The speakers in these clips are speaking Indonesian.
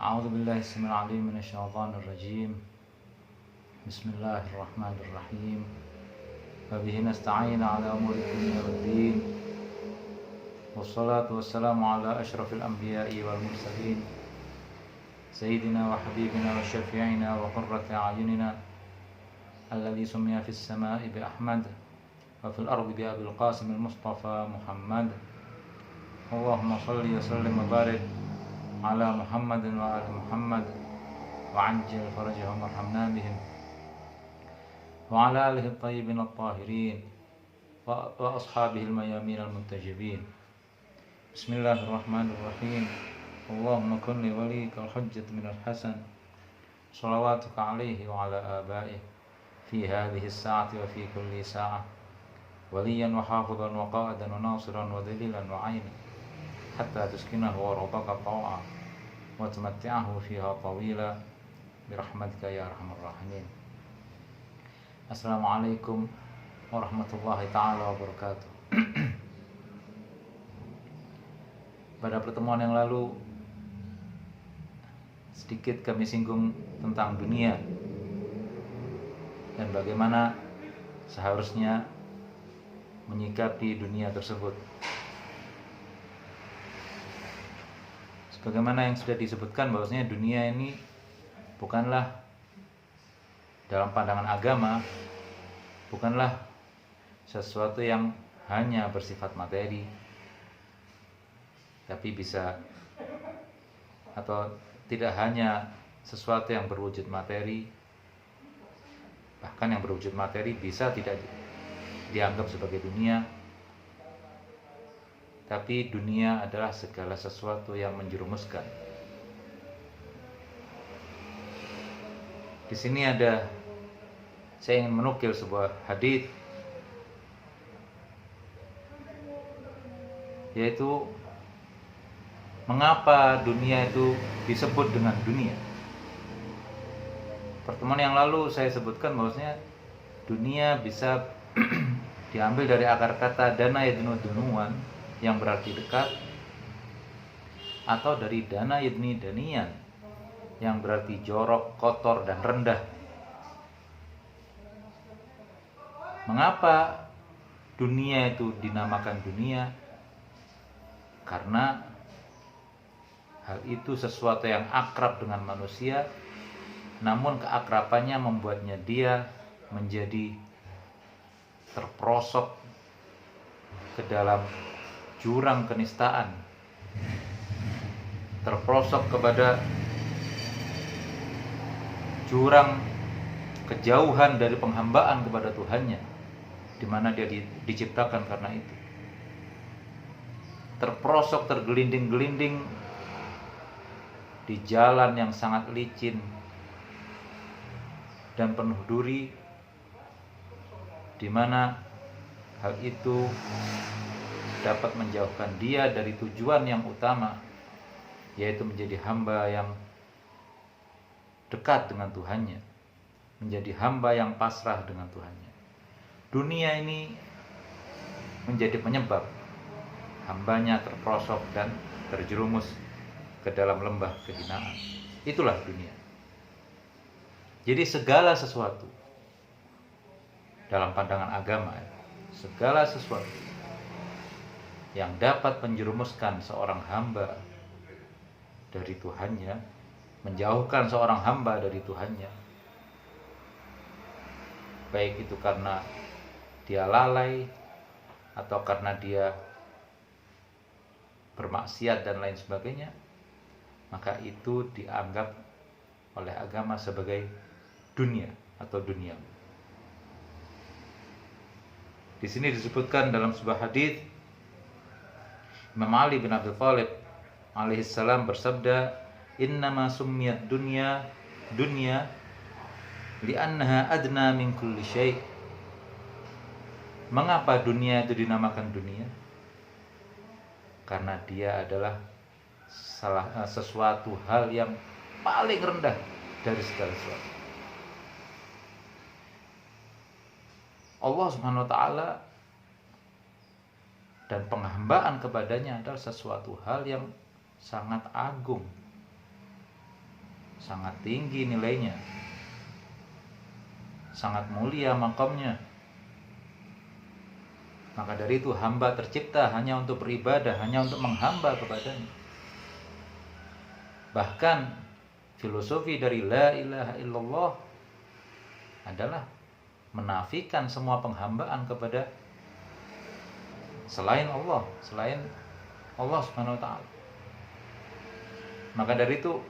أعوذ بالله السميع العليم من الشيطان الرجيم. بسم الله الرحمن الرحيم. وبه نستعين على أمور الدنيا والدين. والصلاة والسلام على أشرف الأنبياء والمرسلين سيدنا وحبيبنا وشفيعنا وقرة أعيننا الذي سمي في السماء بأحمد وفي الأرض بأبي القاسم المصطفى محمد. اللهم صل وسلم وبارك على محمد وآل محمد وعجل فرجهم وارحمنا بهم وعلى آله الطيبين الطاهرين وأصحابه الميامين المنتجبين. بسم الله الرحمن الرحيم. اللهم كن لوليك الحجة من الحسن صلواتك عليه وعلى آبائه في هذه الساعة وفي كل ساعة وليا وحافظا وقائدا وناصرا وذليلا وعينا حتى تسكنه ورضاك طوعا وتمتعه فيها طويلا برحمتك يا أرحم الراحمين. Assalamualaikum warahmatullahi ta'ala wabarakatuh. Pada pertemuan yang lalu sedikit kami singgung tentang dunia dan bagaimana seharusnya menyikapi dunia tersebut. Sebagaimana yang sudah disebutkan bahwasanya dunia ini bukanlah dalam pandangan agama bukanlah sesuatu yang hanya bersifat materi, tapi bisa atau tidak hanya sesuatu yang berwujud materi, bahkan yang berwujud materi bisa tidak dianggap sebagai dunia, tapi dunia adalah segala sesuatu yang menjerumuskan. Di sini saya ingin menukil sebuah hadits, yaitu mengapa dunia itu disebut dengan dunia. Pertemuan yang lalu saya sebutkan bahwasanya dunia bisa diambil dari akar kata dana yadnu dunuan yang berarti dekat, atau dari dana yadni danian yang berarti jorok, kotor, dan rendah. Mengapa dunia itu dinamakan dunia? Karena hal itu sesuatu yang akrab dengan manusia, namun keakrabannya membuatnya dia menjadi terperosok ke dalam jurang kenistaan, terperosok kepada jurang kejauhan dari penghambaan kepada Tuhannya, di mana dia diciptakan karena itu. Terperosok, tergelinding-gelinding di jalan yang sangat licin dan penuh duri, di mana hal itu dapat menjauhkan dia dari tujuan yang utama, yaitu menjadi hamba yang dekat dengan Tuhannya, menjadi hamba yang pasrah dengan Tuhannya. Dunia ini menjadi penyebab hambanya terperosok dan terjerumus ke dalam lembah kehinaan. Itulah dunia. Jadi segala sesuatu dalam pandangan agama, segala sesuatu yang dapat menjerumuskan seorang hamba dari Tuhannya, menjauhkan seorang hamba dari Tuhannya, baik itu karena dia lalai atau karena dia bermaksiat dan lain sebagainya, maka itu dianggap oleh agama sebagai dunia atau dunia. Di sini disebutkan dalam sebuah hadits, Imam Ali bin Abi Thalib alaihissalam bersabda, innama summiyat dunya dunya li'annaha adna min kulli syai'. Mengapa dunia itu dinamakan dunia? Karena dia adalah sesuatu hal yang paling rendah dari segala sesuatu. Allah Subhanahu wa taala dan penghambaan kepadanya adalah sesuatu hal yang sangat agung, sangat tinggi nilainya, sangat mulia makamnya. Maka dari itu hamba tercipta hanya untuk beribadah, hanya untuk menghamba kepadanya. Bahkan filosofi dari la ilaha illallah adalah menafikan semua penghambaan kepada selain Allah Subhanahu wa taala. Maka dari itu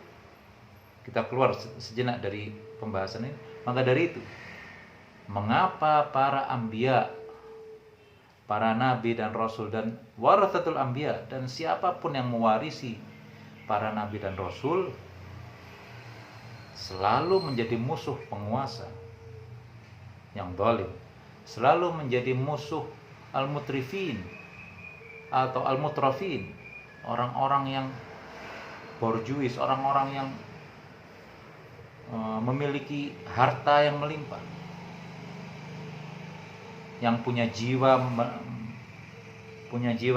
kita keluar sejenak dari pembahasan ini. Maka dari itu, mengapa para anbiya, para nabi dan rasul dan warathatul anbiya, dan siapapun yang mewarisi para nabi dan rasul selalu menjadi musuh penguasa yang zalim, selalu menjadi musuh al-mutrifin atau al-mutrafin, orang-orang yang borjuis, orang-orang yang memiliki harta yang melimpah, yang punya jiwa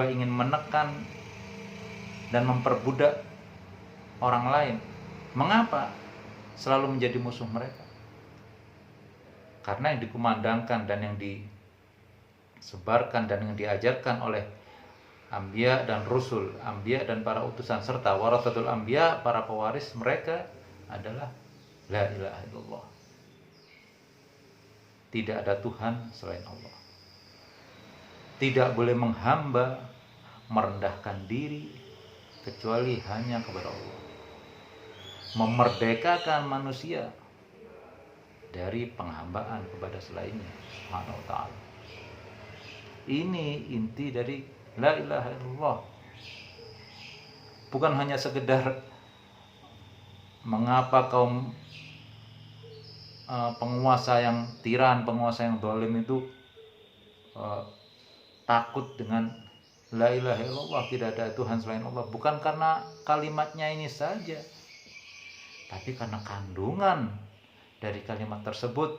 ingin menekan dan memperbudak orang lain. Mengapa selalu menjadi musuh mereka? Karena yang dikumandangkan dan yang disebarkan dan yang diajarkan oleh anbiya dan rusul, anbiya dan para utusan serta warathatul anbiya, para pewaris mereka adalah la ilaha illallah. Tidak ada Tuhan selain Allah. Tidak boleh menghamba, merendahkan diri kecuali hanya kepada Allah. Memerdekakan manusia dari penghambaan kepada selainnya Subhanahu wa ta'ala. Ini inti dari la ilaha illallah. Bukan hanya sekedar mengapa kaum penguasa yang tiran, penguasa yang zalim itu takut dengan la ilaha illallah, tidak ada Tuhan selain Allah. Bukan karena kalimatnya ini saja, tapi karena kandungan dari kalimat tersebut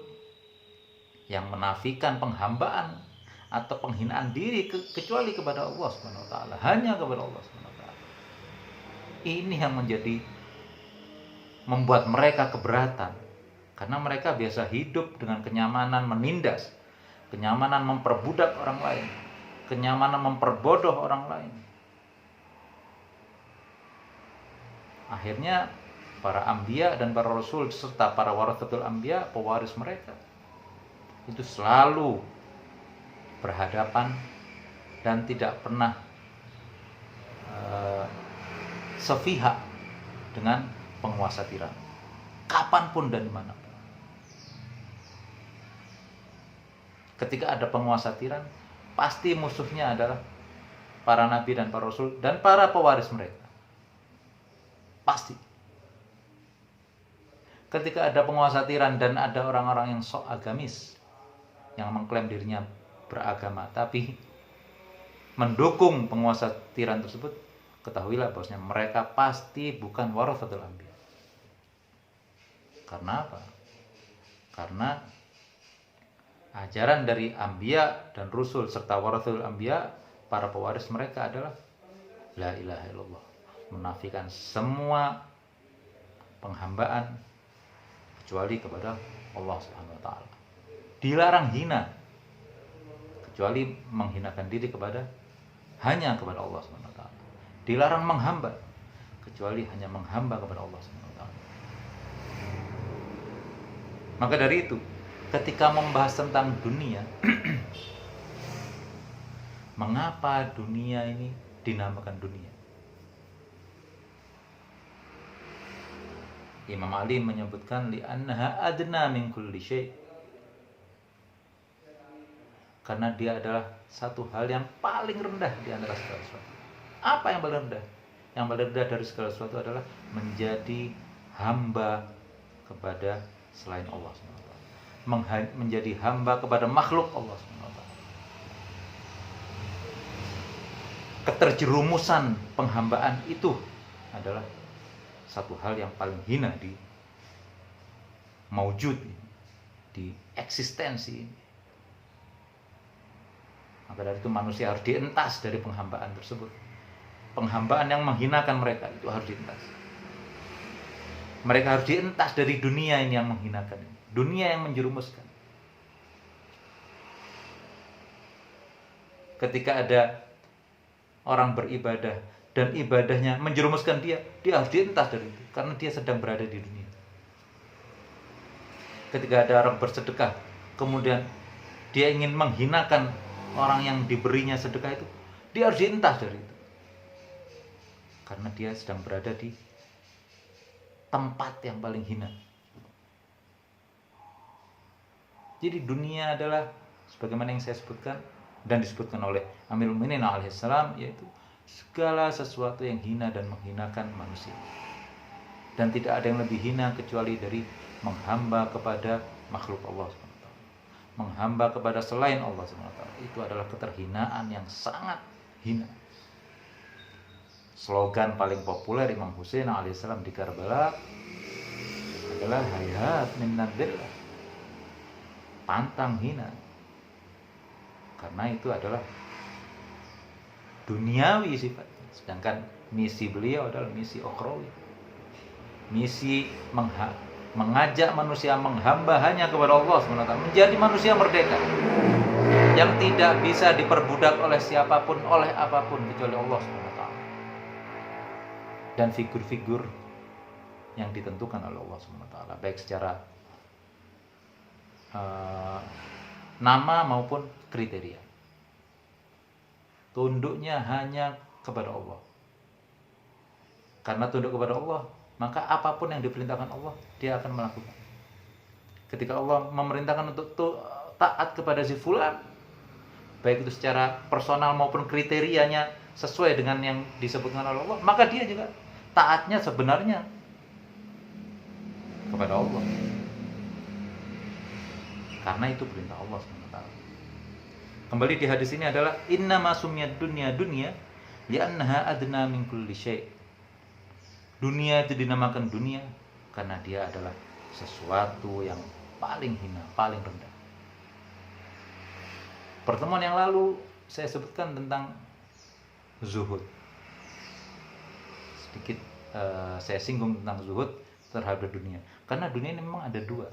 yang menafikan penghambaan atau penghinaan diri kecuali kepada Allah Subhanahu wa taala, hanya kepada Allah Subhanahu wa taala. Ini yang membuat mereka keberatan, karena mereka biasa hidup dengan kenyamanan menindas, kenyamanan memperbudak orang lain, kenyamanan memperbodoh orang lain. Akhirnya para anbiya dan para rasul serta para warathatul anbiya, pewaris mereka, itu selalu berhadapan dan tidak pernah sepihak dengan penguasa tiran, kapanpun dan dimanapun. Ketika ada penguasa tiran, pasti musuhnya adalah para nabi dan para rasul dan para pewaris mereka. Pasti. Ketika ada penguasa tiran dan ada orang-orang yang sok agamis, yang mengklaim dirinya beragama tapi mendukung penguasa tiran tersebut, ketahuilah bahwasanya mereka pasti bukan warathatul anbiya. Karena apa? Karena ajaran dari anbiya dan rusul serta warathatul anbiya, para pewaris mereka adalah la ilaha illallah, menafikan semua penghambaan kecuali kepada Allah Subhanahu wa taala. Dilarang hina kecuali menghinakan diri hanya kepada Allah Subhanahu wa taala. Dilarang menghamba kecuali hanya menghamba kepada Allah Subhanahu wa taala. Maka dari itu, ketika membahas tentang dunia, mengapa dunia ini dinamakan dunia? Imam Ali menyebutkan li'annaha adna min kulli syai', karena dia adalah satu hal yang paling rendah di antara segala sesuatu. Apa yang paling rendah? Yang paling rendah dari segala sesuatu adalah menjadi hamba kepada selain Allah SWT, menjadi hamba kepada makhluk Allah SWT. Keterjerumusan penghambaan itu adalah satu hal yang paling hina di maujud ini, di eksistensi ini. Maka dari itu manusia harus dientas dari penghambaan tersebut. Penghambaan yang menghinakan mereka itu harus dientas. Mereka harus dientas dari dunia ini yang menghinakan, dunia yang menjerumuskan. Ketika ada orang beribadah dan ibadahnya menjerumuskan dia harus dientas dari itu, karena dia sedang berada di dunia. Ketika ada orang bersedekah, kemudian dia ingin menghinakan orang yang diberinya sedekah itu, dia harus dientas dari itu, karena dia sedang berada di tempat yang paling hina. Jadi dunia adalah sebagaimana yang saya sebutkan dan disebutkan oleh Amirul Mukminin alaihissalam, yaitu segala sesuatu yang hina dan menghinakan manusia. Dan tidak ada yang lebih hina kecuali dari menghamba kepada makhluk Allah SWT. Menghamba kepada selain Allah SWT. Itu adalah keterhinaan yang sangat hina. Slogan paling populer Imam Husain alaihissalam di Karbala adalah hayat min nadillah, pantang hina. Karena itu adalah duniawi sifatnya, sedangkan misi beliau adalah misi ukhrawi, misi mengajak manusia menghamba hanya kepada Allah SWT, menjadi manusia merdeka yang tidak bisa diperbudak oleh siapapun, oleh apapun kecuali Allah SWT dan figur-figur yang ditentukan oleh Allah SWT, baik secara nama maupun kriteria. Tunduknya hanya kepada Allah. Karena tunduk kepada Allah, maka apapun yang diperintahkan Allah, dia akan melakukan. Ketika Allah memerintahkan untuk taat kepada si fulan, baik itu secara personal maupun kriterianya sesuai dengan yang disebutkan oleh Allah, maka dia juga taatnya sebenarnya kepada Allah. Karena itu perintah Allah SWT. Kembali di hadis ini adalah innama sumiyad dunya dunya li'annaha adna min kulli syai'. Dunia itu dinamakan dunia karena dia adalah sesuatu yang paling hina, paling rendah. Pertemuan yang lalu saya sebutkan tentang zuhud. Sedikit saya singgung tentang zuhud terhadap dunia. Karena dunia ini memang ada dua.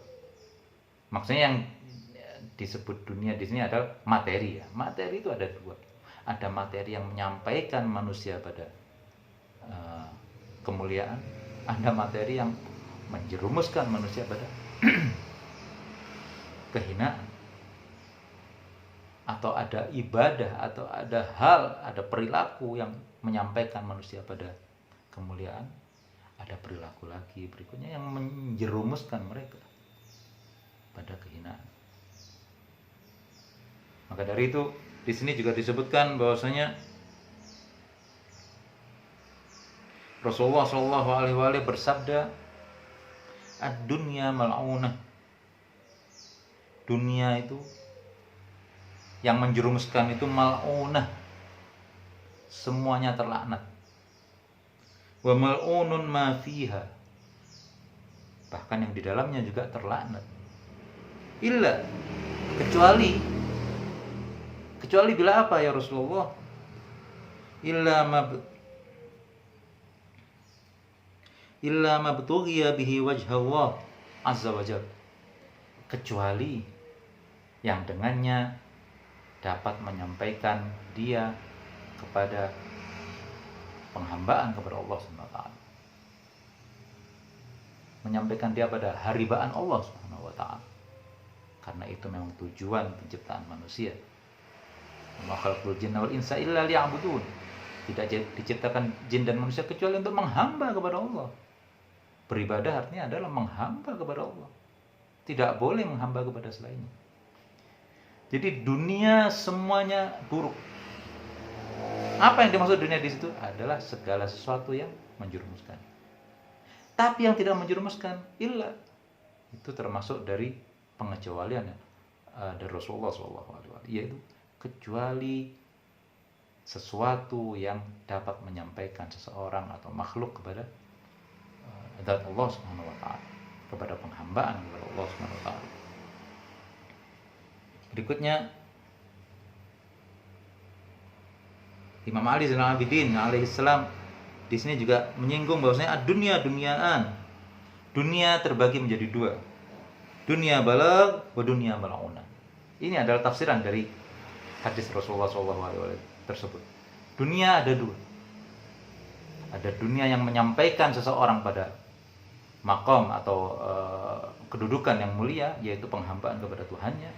Maksudnya yang disebut dunia di sini adalah materi ya. Materi itu ada dua. Ada materi yang menyampaikan manusia pada kemuliaan, ada materi yang menjerumuskan manusia pada kehinaan. Atau ada ibadah, atau ada hal, ada perilaku yang menyampaikan manusia pada kemuliaan. Ada perilaku lagi berikutnya yang menjerumuskan mereka pada kehinaan. Maka dari itu di sini juga disebutkan bahwasanya Rasulullah Shallallahu Alaihi Wasallam bersabda, "Ad-dunya mal'unah." Dunia itu yang menjerumuskan itu mal'unah, semuanya terlaknat. Wa mal'unun ma fiha, bahkan yang di dalamnya juga terlaknat. Illa, kecuali bila apa ya Rasulullah? Illa ma btughiya bihi wajha Allah azza wa jalla, kecuali yang dengannya dapat menyampaikan dia kepada penghambaan kepada Allah Subhanahu wa taala, menyampaikan dia pada haribaan Allah Subhanahu wa taala. Karena itu memang tujuan penciptaan manusia. Wa khalaqul jinna wal insa illa liya'budun. Tidak diciptakan jin dan manusia kecuali untuk menghamba kepada Allah. Beribadah artinya adalah menghamba kepada Allah. Tidak boleh menghamba kepada selainnya. Jadi dunia semuanya buruk. Apa yang dimaksud dunia di situ adalah segala sesuatu yang menjerumuskan. Tapi yang tidak menjerumuskan illa, itu termasuk dari pengecualian dari Rasulullah SAW, yaitu kecuali sesuatu yang dapat menyampaikan seseorang atau makhluk kepada zat Allah Subhanahu wa taala, kepada penghambaan kepada Allah Subhanahu wa taala. Berikutnya Imam Ali Zainal Abidin alaihissalam di sini juga menyinggung bahwasanya dunia dunyaan Dunia terbagi menjadi dua. Dunia balag wa dunia malauna. Ini adalah tafsiran dari hadis Rasulullah SAW tersebut. Dunia ada dua. Ada dunia yang menyampaikan seseorang pada makom atau kedudukan yang mulia, yaitu penghambaan kepada Tuhannya.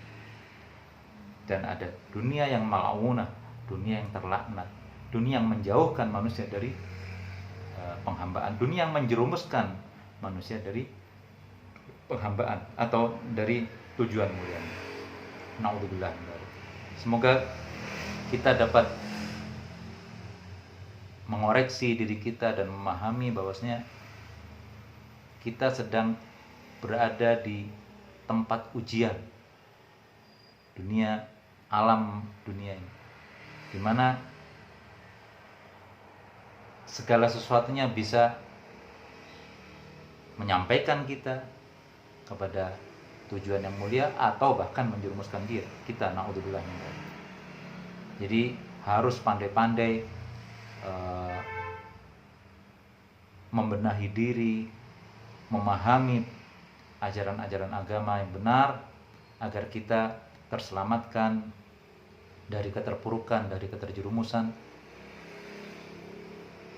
Dan ada dunia yang malauna, dunia yang terlaknat, dunia yang menjauhkan manusia dari penghambaan, dunia yang menjerumuskan manusia dari penghambaan atau dari tujuan mulia. Naudzubillah. Semoga kita dapat mengoreksi diri kita dan memahami bahwasanya kita sedang berada di tempat ujian dunia, alam dunia ini, di mana segala sesuatunya bisa menyampaikan kita kepada tujuan yang mulia atau bahkan menjerumuskan kita. Naudzubillah. Jadi harus pandai-pandai membenahi diri, memahami ajaran-ajaran agama yang benar agar kita terselamatkan dari keterpurukan, dari keterjerumusan,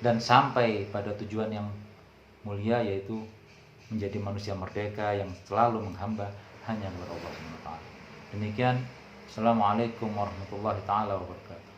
dan sampai pada tujuan yang mulia, yaitu menjadi manusia merdeka yang selalu menghamba hanya kepada Allah SWT. Demikian. Assalamualaikum warahmatullahi taala wabarakatuh.